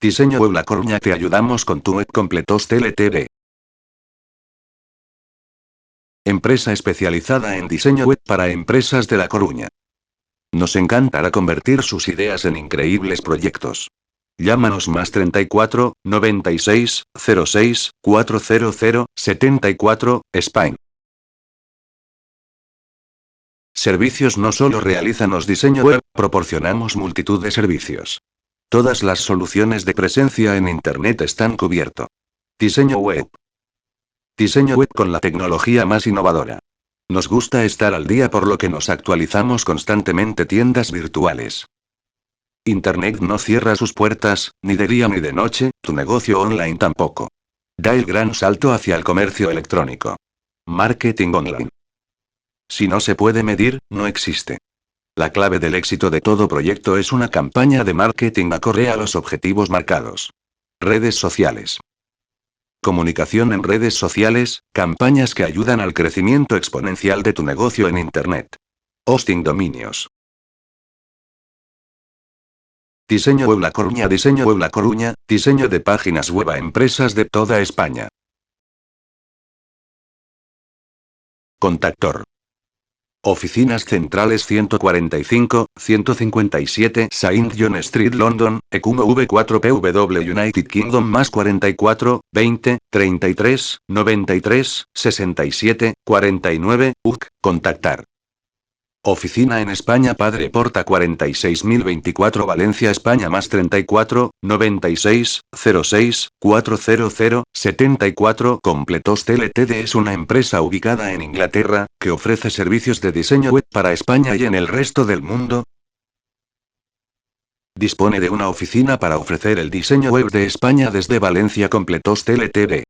Diseño Web La Coruña, te ayudamos con tu web completos LTD. Empresa especializada en diseño web para empresas de La Coruña. Nos encantará convertir sus ideas en increíbles proyectos. Llámanos más 34 96 06 400 74, Spain. Servicios. No solo realizamos diseño web, proporcionamos multitud de servicios. Todas las soluciones de presencia en Internet están cubierto. Diseño web. Diseño web con la tecnología más innovadora. Nos gusta estar al día, por lo que nos actualizamos constantemente. Tiendas virtuales. Internet no cierra sus puertas, ni de día ni de noche, tu negocio online tampoco. Da el gran salto hacia el comercio electrónico. Marketing online. Si no se puede medir, no existe. La clave del éxito de todo proyecto es una campaña de marketing acorde a los objetivos marcados. Redes sociales. Comunicación en redes sociales, campañas que ayudan al crecimiento exponencial de tu negocio en Internet. Hosting dominios. Diseño Web La Coruña. Diseño Web La Coruña, diseño de páginas web a empresas de toda España. Contactor. Oficinas centrales 145, 157 Saint John Street, London, EQMV 4PW, United Kingdom, más 44, 20, 33, 93, 67, 49, UK. Contactar. Oficina en España, Padre Porta 46024, Valencia, España, más 34, 96, 06, 400, 74. Completos LTD es una empresa ubicada en Inglaterra, que ofrece servicios de diseño web para España y en el resto del mundo. Dispone de una oficina para ofrecer el diseño web de España desde Valencia. Completos LTD.